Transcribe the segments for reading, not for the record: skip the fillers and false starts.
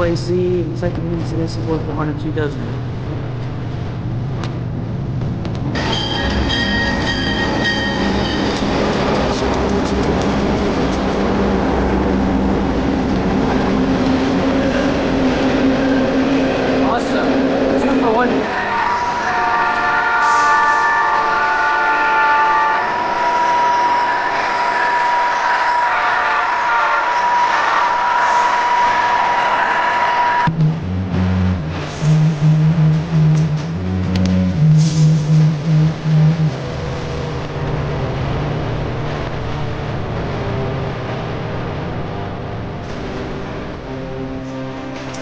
AC. Looks like it means this is what 402 does. Awesome. 2 for 1.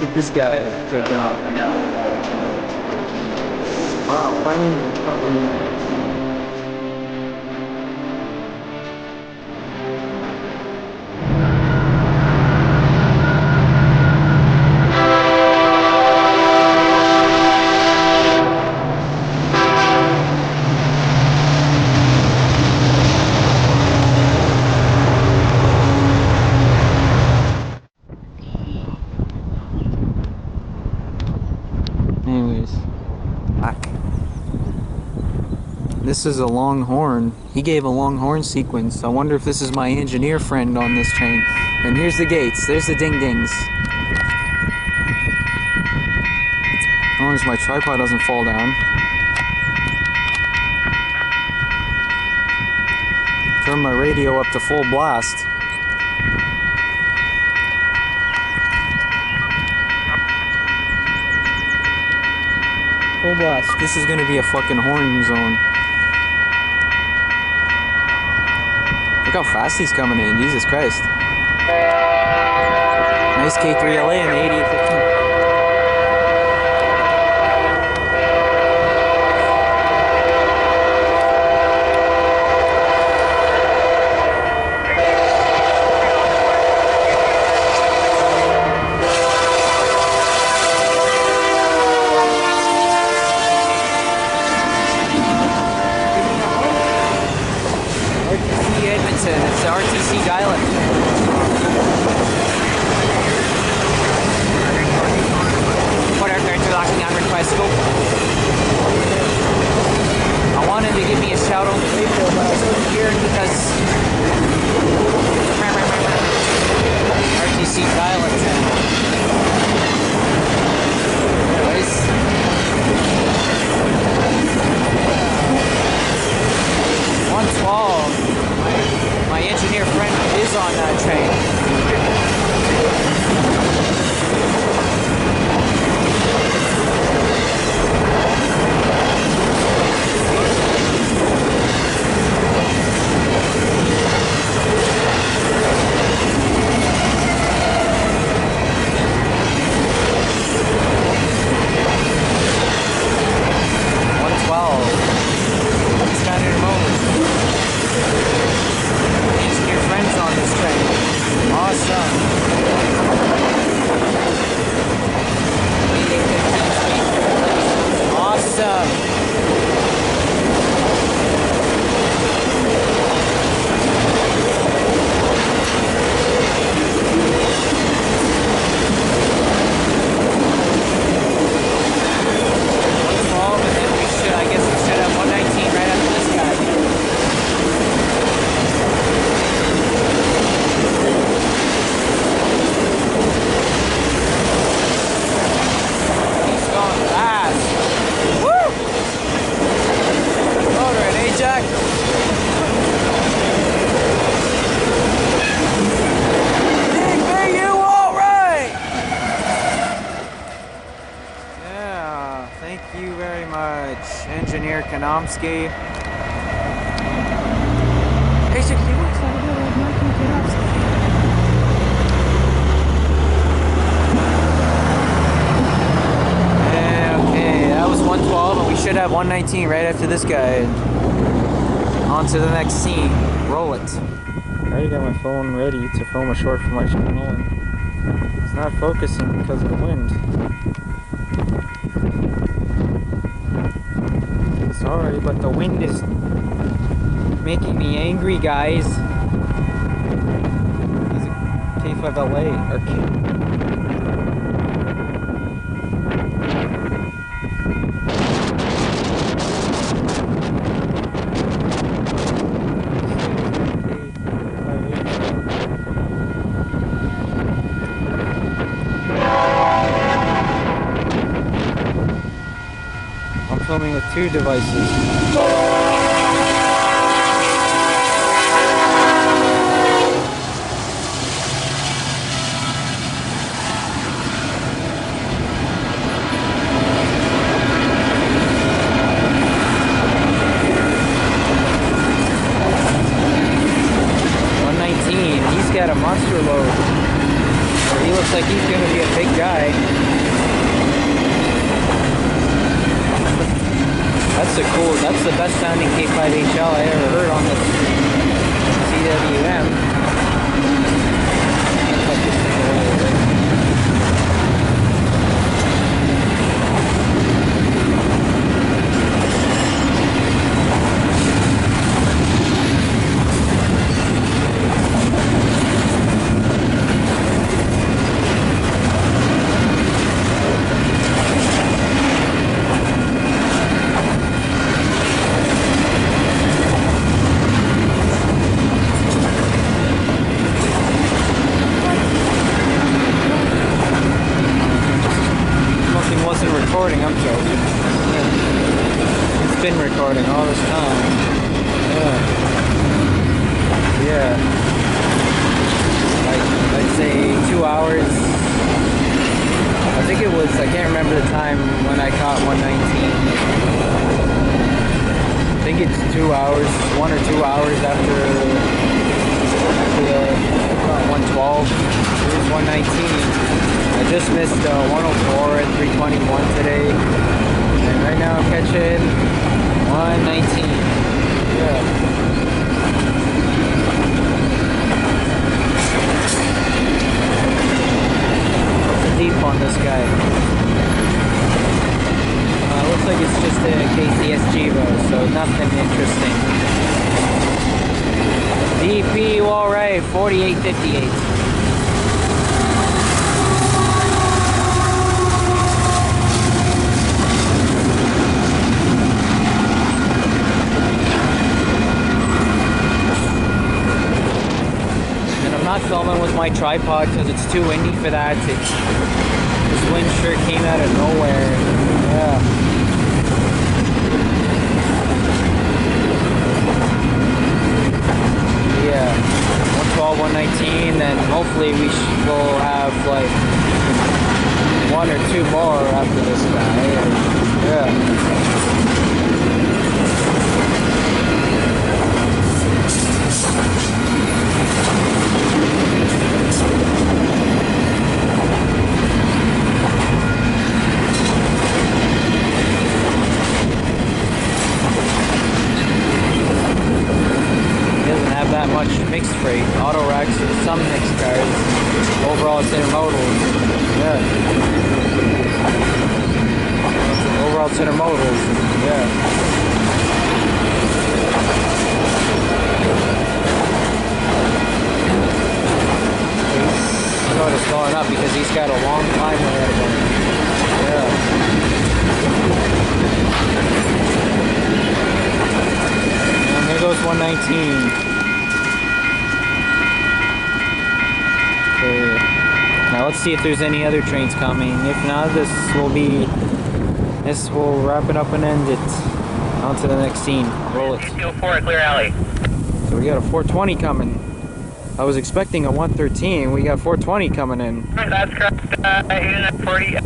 Get this guy taken off. Wow, finally. Anyways, back. This is a long horn. He gave a long horn sequence. I wonder if this is my engineer friend on this train. And here's the gates. There's the ding-dings. As long as my tripod doesn't fall down. Turn my radio up to full blast. Full blast. This is gonna be a fucking horn zone. Look how fast he's coming in, Jesus Christ. Nice K3LA in the 8815. It's the RTC dial-up. Port aircraft interlocking on request, go. I wanted to give me a shout on the radio, but I was over here because RTC dial-up channel. Anyways. 112. My engineer friend is on that train. Engineer Kanomsky. Basically, looks like a little Mikey Kanomsky. Okay, that was 112, and we should have 119 right after this guy. On to the next scene. Roll it. I already got my phone ready to film a short for my channel, and it's not focusing because of the wind. Sorry, but the wind is making me angry, guys. There's a K5LA, or filming with two devices. He's got a monster load. He looks like he's gonna be a big guy. That's the best sounding K5HL I ever heard on the CWM. Recording, I'm joking. Yeah. It's been recording all this time. Yeah. I'd say 2 hours. I think it was, I can't remember the time when I caught 119. I think it's 2 hours, 1 or 2 hours after the 112. Here's 119. I just missed 104 and 321 today, and right now I'm catching 119. Yeah. What's the deep on this guy? Looks like it's just a KCSG though, so nothing interesting. DP all right, 4858. I'm not filming with my tripod because it's too windy for that. This wind sure came out of nowhere. Yeah. Yeah. 112, 119, then hopefully we will have like 1 or 2 more after this guy. Yeah. That much mixed freight, auto racks and some mixed cars. Overall it's intermodal. Yeah. Overall it's intermodal. Yeah. He's sort of slowing up because he's got a long time ahead of him. Yeah. And there goes 119. Now let's see if there's any other trains coming. If not, this will wrap it up and end it. On to the next scene. Roll it. 204, clear alley. So we got a 420 coming. I was expecting a 113. We got 420 coming in. That's correct. 840.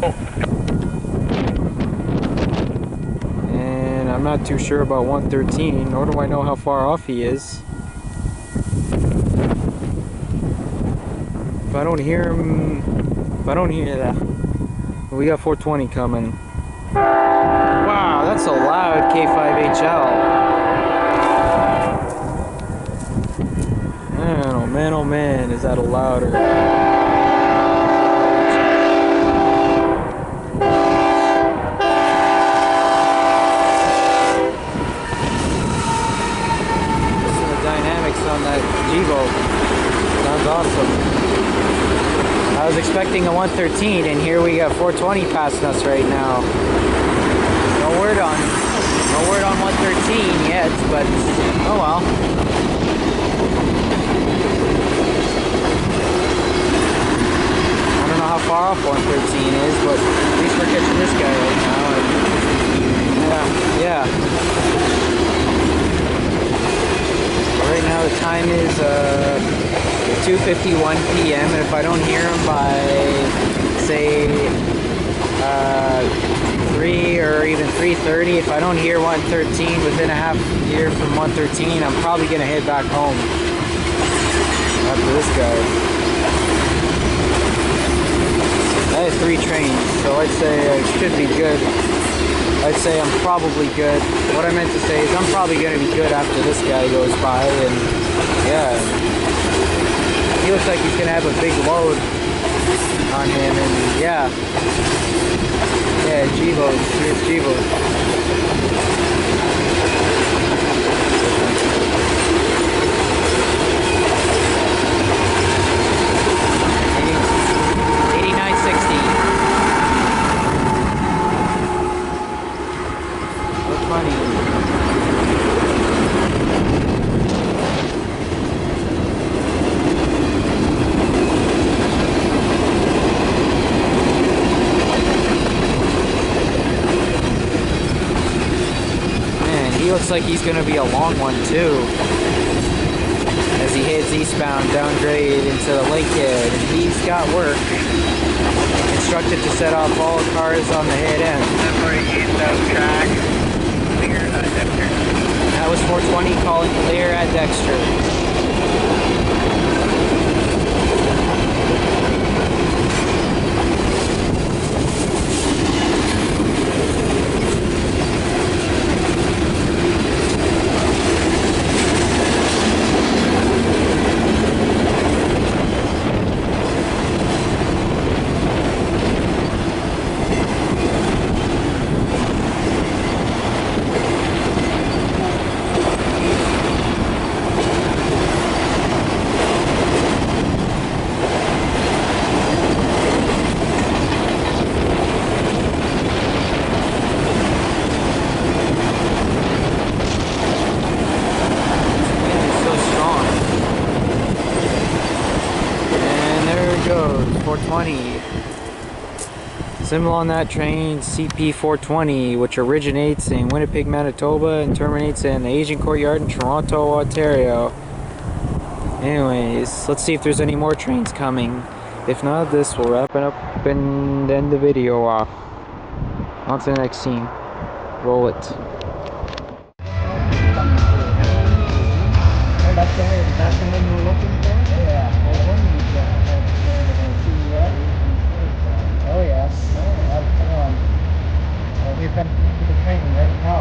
And I'm not too sure about 113, nor do I know how far off he is. If I don't hear him, that. We got 420 coming. Wow, that's a loud K5HL. Man, oh man, is that a louder. Listen to the dynamics on that G-Boat. Sounds awesome. I was expecting a 113, and here we got 420 passing us right now. No word on 113 yet, but oh well. I don't know how far off 113 is, but at least we're catching this guy right now. And, yeah. 12:51 p.m. and if I don't hear him by, say, 3 or even 3:30, if I don't hear 113 within a half year from 113, I'm probably gonna head back home after this guy. I have 3 trains, so I'd say I should be good. I'd say I'm probably good. What I meant to say is I'm probably gonna be good after this guy goes by, and yeah. He looks like he's gonna have a big load on him, and yeah. Yeah, Givos. Here's Givos. 8960. 420. He looks like he's going to be a long one too, as he heads eastbound downgrade into the lakehead. And he's got work. Instructed to set off all cars on the head end. That was 420 calling clear at Dexter. Goes 420. Symbol on that train, CP420, which originates in Winnipeg, Manitoba and terminates in the Asian Courtyard in Toronto, Ontario. Anyways, let's see if there's any more trains coming. If not, this will wrap it up and end the video off. On to the next scene. Roll it. That's the one you were looking for? Yeah. Oh yeah. We've been to the train right now.